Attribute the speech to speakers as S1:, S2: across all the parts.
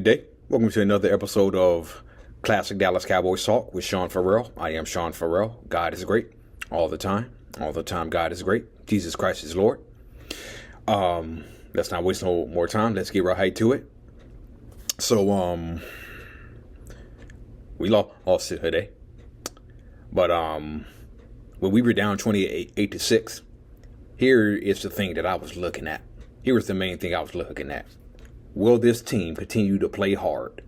S1: Good day. Welcome to another episode of Classic Dallas Cowboys Talk with Sean Farrell. I am Sean Farrell. God is great all the time. All the time, God is great. Jesus Christ is Lord. Let's not waste no more time. Let's get right to it. So, we lost today. But when we were down 28-6, here is the thing that I was looking at. Here was the main thing I was looking at. Will this team continue to play hard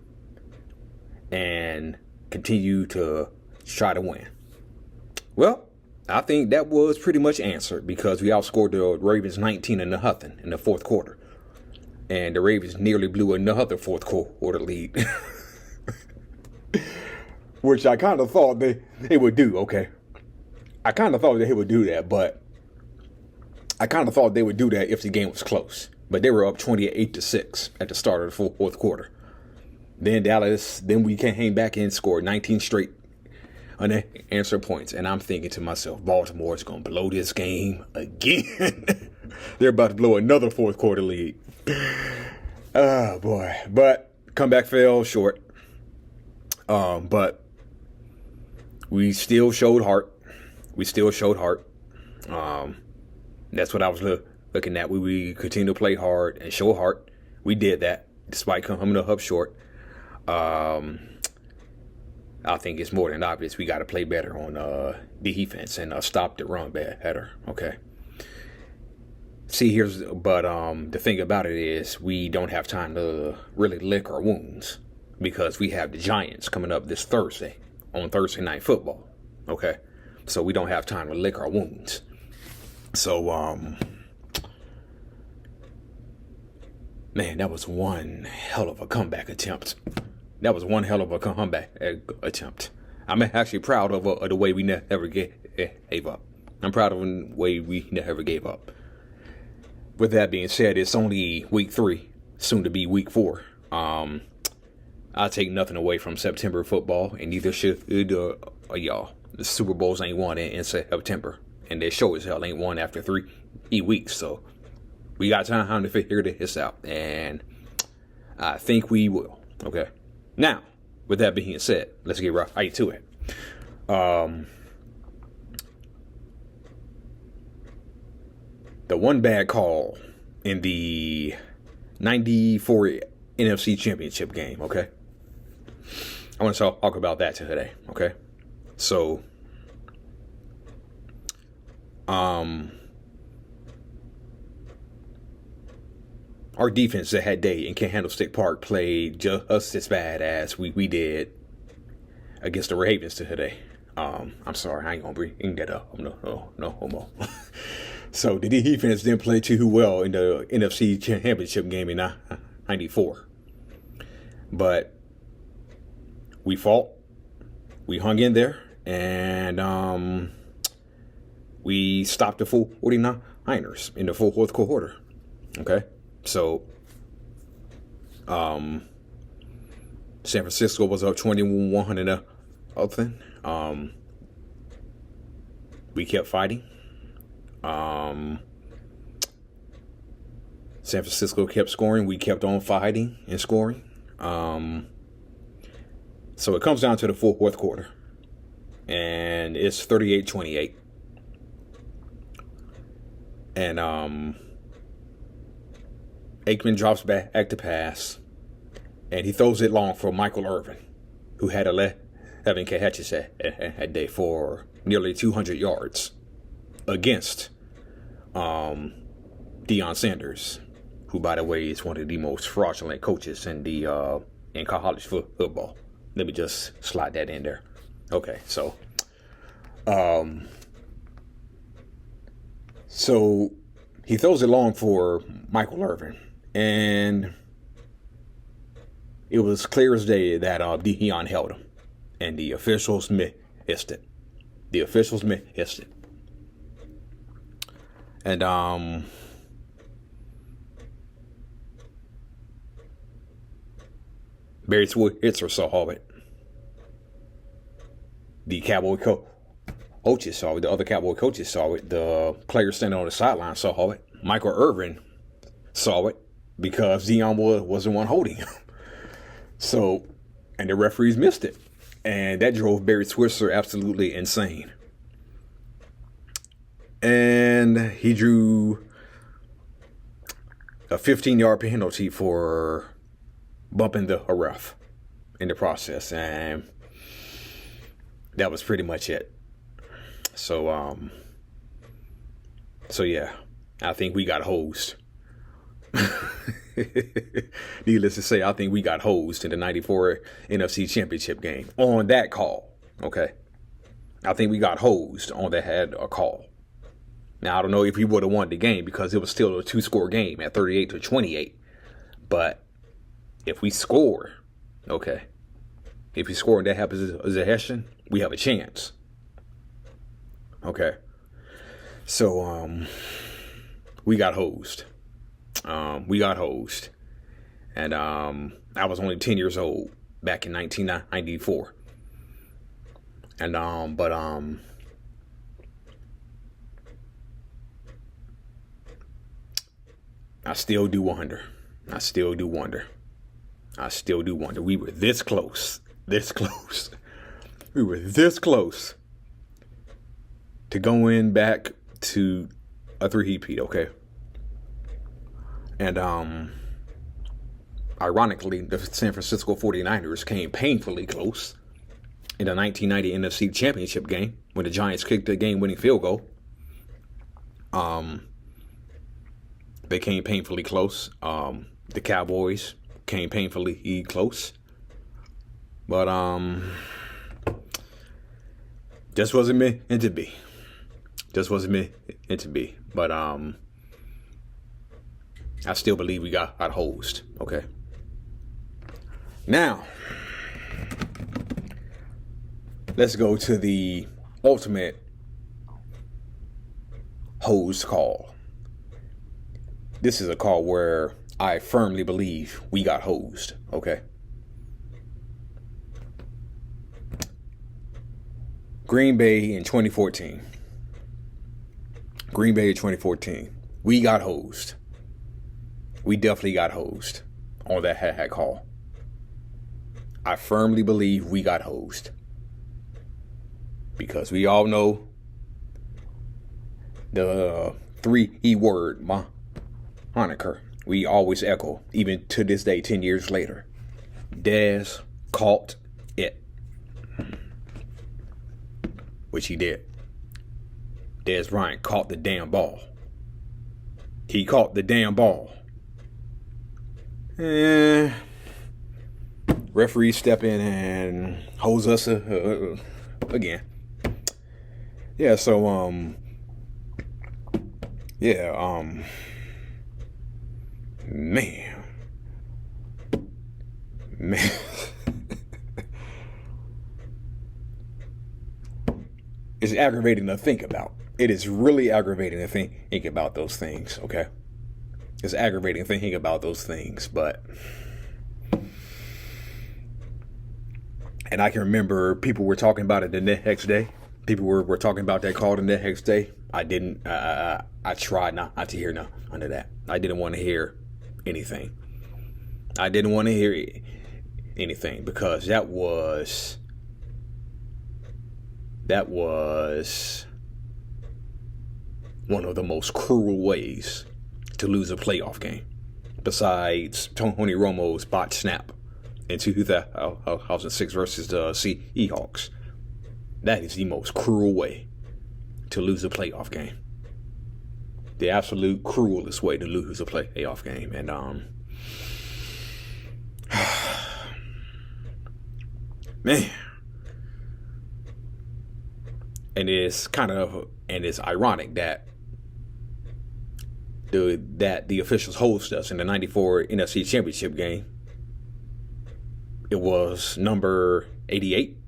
S1: and continue to try to win? Well, I think that was pretty much answered because we outscored the Ravens 19-0 in the fourth quarter. And the Ravens nearly blew another fourth quarter lead. Which I kind of thought they would do, okay? I kind of thought they would do that, but I kind of thought they would do that if the game was close. But they were up 28-6 at the start of the fourth quarter. Then we came back and scored 19 straight unanswered points. And I'm thinking to myself, Baltimore is going to blow this game again. They're about to blow another fourth quarter lead. Oh, boy. But comeback fell short. But we still showed heart. That's what I was looking at. We continue to play hard and show heart. We did that despite coming up short. I think it's more than obvious we got to play better on the defense and stop the run better. Okay. See, the thing about it is we don't have time to really lick our wounds because we have the Giants coming up this Thursday on Thursday Night Football. Okay. So we don't have time to lick our wounds. So, man, that was one hell of a comeback attempt. I'm actually proud of the way we never gave up. I'm proud of the way we never gave up. With that being said, it's only week 3, soon to be week 4. I take nothing away from September football, and neither should y'all. The Super Bowls ain't won in September, and they show as hell ain't won after 3 weeks. So we got time to figure this out, and I think we will. Okay. Now, with that being said, let's get right to it. The one bad call in the 94 NFC Championship Game, okay? I want to talk about that today, okay? So, our defense that day in Candlestick Park played just as bad as we did against the Ravens today. I'm sorry, I ain't gonna bring that up. No homo. So the defense didn't play too well in the NFC Championship Game in '94, but we fought, we hung in there, and we stopped the 49ers in the fourth quarter. Okay. So, San Francisco was up 21-0. We kept fighting. San Francisco kept scoring. We kept on fighting and scoring. So it comes down to the fourth quarter, and it's 38-28. And Aikman drops back to pass, and he throws it long for Michael Irvin, who had 11 catches that day for nearly 200 yards against Deion Sanders, who, by the way, is one of the most fraudulent coaches in college football. Let me just slide that in there. Okay, so he throws it long for Michael Irvin. And it was clear as day that Deion held him. And the officials missed it. And Barry Switzer saw it. The Cowboy coaches saw it. The other Cowboy coaches saw it. The players standing on the sideline saw it. Michael Irvin saw it because Deion was the one holding him. So, and the referees missed it. And that drove Barry Switzer absolutely insane. And he drew a 15-yard penalty for bumping a ref in the process. And that was pretty much it. So yeah, I think we got hosed. Needless to say, I think we got hosed in the 94 NFC Championship game on that call. Okay. I think we got hosed on that had a call. Now, I don't know if we would have won the game because it was still a 2-score game at 38-28. But if we score, okay, if we score and that happens as a Hessian, we have a chance. Okay. So, we got hosed. We got hosed. And I was only 10 years old back in 1994. And I still do wonder. I still do wonder. We were this close. We were this close to going back to a 3-peat, okay? And ironically, the San Francisco 49ers came painfully close in the 1990 NFC Championship game when the Giants kicked the game-winning field goal. They came painfully close. The Cowboys came painfully close. But just wasn't meant to be. Just wasn't meant to be. But I still believe we got hosed. Okay. Now, let's go to the ultimate hosed call. This is a call where I firmly believe we got hosed. Okay. Green Bay in 2014. We got hosed. We definitely got hosed on that hat call. I firmly believe we got hosed. Because we all know the 3E word, moniker. We always echo, even to this day, 10 years later. Dez caught it. Which he did. Dez Bryant caught the damn ball. He caught the damn ball. Referees step in and hose us again. Yeah, so man. It's aggravating to think about. It is really aggravating to think about those things, okay? It's aggravating thinking about those things, but... And I can remember people were talking about it the next day. People were talking about that call the next day. I didn't, I tried not to hear none of that. I didn't want to hear anything. I didn't want to hear anything because that was one of the most cruel ways to lose a playoff game, besides Tony Romo's botched snap in 2006 versus the Seahawks. That is the most cruel way to lose a playoff game. The absolute cruelest way to lose a playoff game. And man. And it's ironic that the officials host us in the 94 NFC Championship game. It was number 88.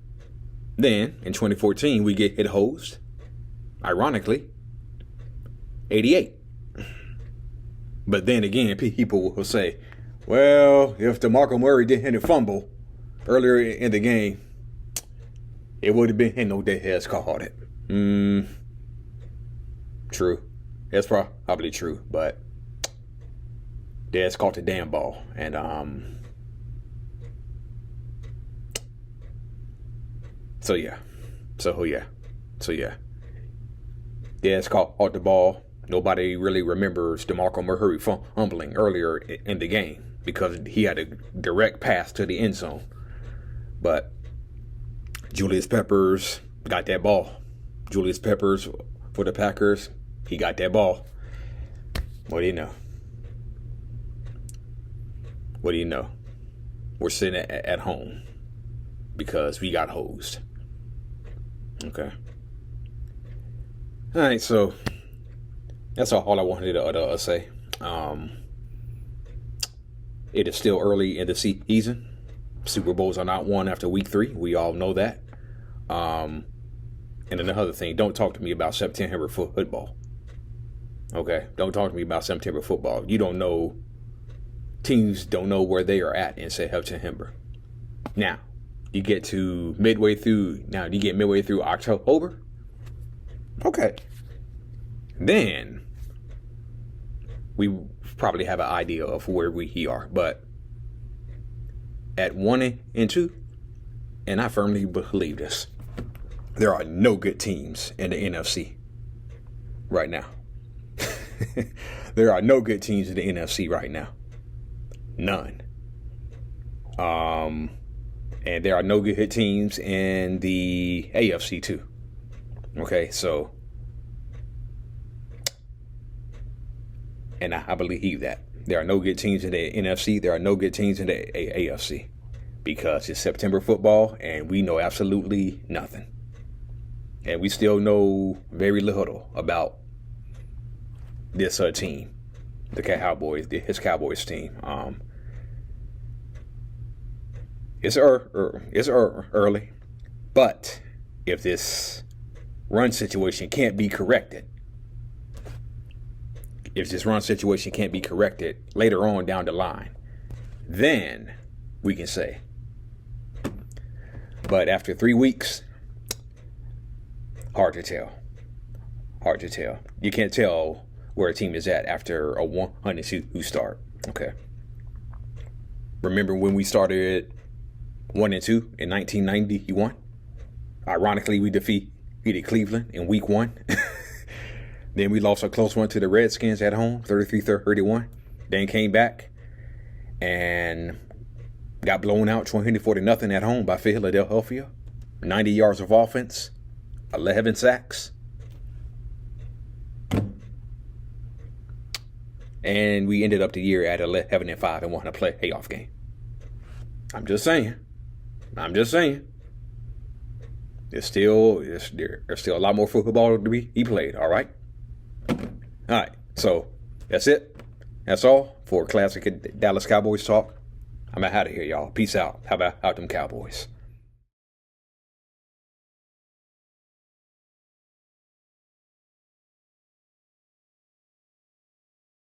S1: Then, in 2014, we get hit host. Ironically, 88. But then again, people will say, well, if DeMarco Murray didn't hit a fumble earlier in the game, it would have been no dead has called it. True. That's probably true, but Dez caught the damn ball. And So yeah. So yeah. So yeah. Dez caught the ball. Nobody really remembers DeMarco Murray fumbling earlier in the game because he had a direct pass to the end zone. But Julius Peppers got that ball. Julius Peppers for the Packers, he got that ball. What do you know? What do you know? We're sitting at home because we got hosed. Okay. All right, so that's all I wanted to say. It is still early in the season. Super Bowls are not won after week 3. We all know that. And another thing, don't talk to me about September football. Okay? Don't talk to me about September football. You don't know. Teams don't know where they are at in September. Now, you get midway through October. Okay. Then we probably have an idea of where we are. But at 1-2, and I firmly believe this, there are no good teams in the NFC right now. There are no good teams in the NFC right now. None. And there are no good hit teams in the AFC too. Okay, so, and I believe that there are no good teams in the NFC. There are no good teams in the AFC because it's September football and we know absolutely nothing. And we still know very little about this team, the Cowboys, his Cowboys team. It's early, but if this run situation can't be corrected, later on down the line, then we can say. But after 3 weeks, hard to tell. You can't tell where a team is at after a 1-2 start. Okay. Remember when we started 1-2 in 1991? Ironically, we defeated Cleveland in week 1. Then we lost a close one to the Redskins at home, 33-31. Then came back and got blown out 20-0 at home by Philadelphia. 90 yards of offense, 11 sacks. And we ended up the year at 11-5 and won a playoff game. I'm just saying. There's still a lot more football to be played, all right? All right, so that's it. That's all for Classic Dallas Cowboys Talk. I'm out of here, y'all. Peace out. How about them Cowboys?